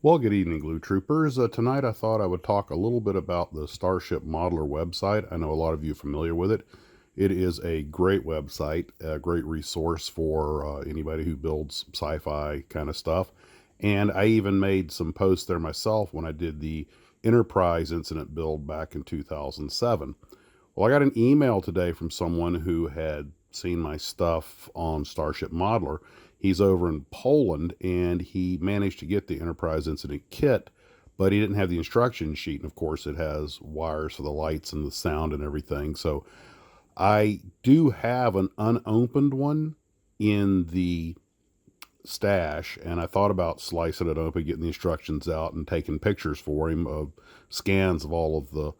Well, good evening, Glue Troopers. Tonight I thought I would talk a little bit about the Starship Modeler website. I know a lot of you are familiar with it. It is a great website, a great resource for anybody who builds sci-fi kind of stuff. And I even made some posts there myself when I did the Enterprise incident build back in 2007. Well, I got an email today from someone who had seen my stuff on Starship Modeler. He's over in Poland and he managed to get the Enterprise Incident Kit, but he didn't have the instruction sheet. And of course, it has wires for the lights and the sound and everything. So I do have an unopened one in the stash, and I thought about slicing it open, getting the instructions out, and taking pictures for him of scans of all of the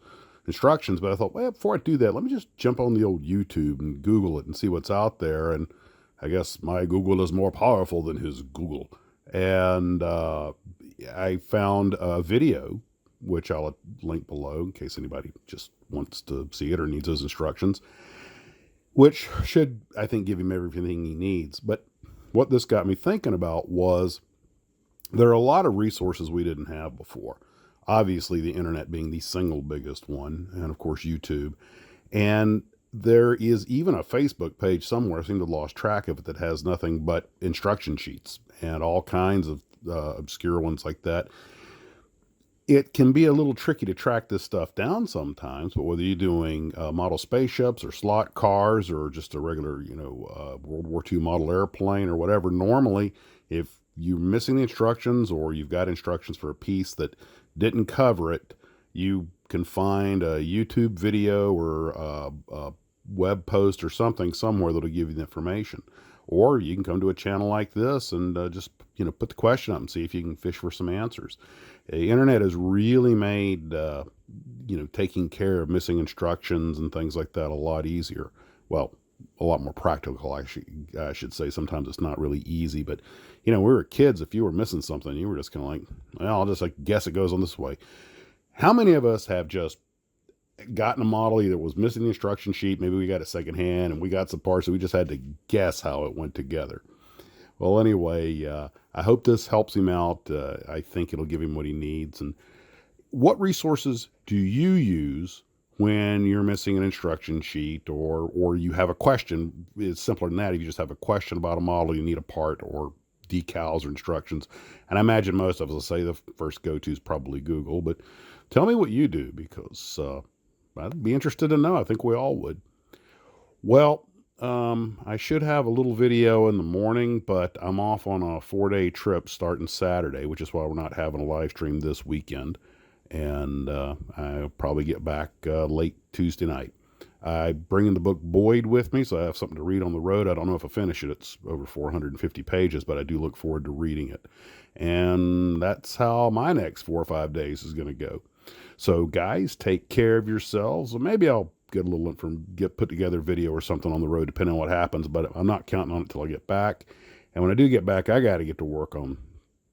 instructions. But I thought, well, before I do that, let me just jump on the old YouTube and Google it and see what's out there. And I guess my Google is more powerful than his Google. And I found a video, which I'll link below in case anybody just wants to see it or needs those instructions, which should, I think, give him everything he needs. But what this got me thinking about was there are a lot of resources we didn't have before. Obviously, the internet being the single biggest one, and of course, YouTube. And there is even a Facebook page somewhere, I seem to have lost track of it, that has nothing but instruction sheets and all kinds of obscure ones like that. It can be a little tricky to track this stuff down sometimes, but whether you're doing model spaceships or slot cars or just a regular, World War II model airplane or whatever, normally if you're missing the instructions or you've got instructions for a piece that didn't cover it, you can find a YouTube video or a web post or something somewhere that'll give you the information. Or you can come to a channel like this and just put the question up and see if you can fish for some answers. The internet has really made taking care of missing instructions and things like that a lot easier. Well, a lot more practical, I should say. Sometimes it's not really easy, but when we were kids, if you were missing something, you were just kind of like, well, I'll just guess it goes on this way. How many of us have just gotten a model either was missing the instruction sheet, maybe we got it secondhand, and we got some parts, so we just had to guess how it went together? Well, anyway, I hope this helps him out. I think it'll give him what he needs. And what resources do you use when you're missing an instruction sheet or you have a question? It's simpler than that. If you just have a question about a model, you need a part or decals or instructions. And I imagine most of us will say the first go-to is probably Google, but tell me what you do, because I'd be interested to know. I think we all would. Well, I should have a little video in the morning, but I'm off on a 4-day trip starting Saturday, which is why we're not having a live stream this weekend. And I'll probably get back late Tuesday night. I bring in the book Boyd with me, so I have something to read on the road. I don't know if I finish it. It's over 450 pages, but I do look forward to reading it. And that's how my next 4 or 5 days is going to go. So guys, take care of yourselves. Maybe I'll get a little put together a video or something on the road, depending on what happens, but I'm not counting on it till I get back. And when I do get back, I got to get to work on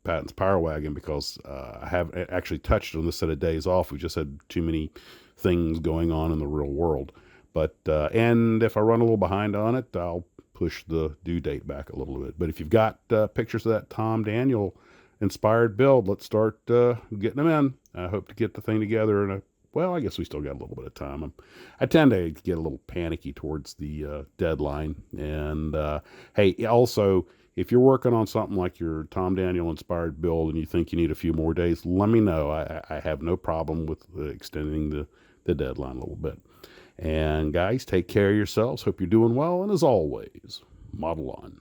Patton's Power Wagon, because I haven't actually touched on this set of days off. We just had too many things going on in the real world. But and if I run a little behind on it, I'll push the due date back a little bit. But if you've got pictures of that Tom Daniel inspired build, let's start getting them in. I hope to get the thing together in well, I guess we still got a little bit of time. I tend to get a little panicky towards the deadline. And hey, also, if you're working on something like your Tom Daniel inspired build and you think you need a few more days, let me know. I have no problem with extending the deadline a little bit. And guys, take care of yourselves. Hope you're doing well. And as always, model on.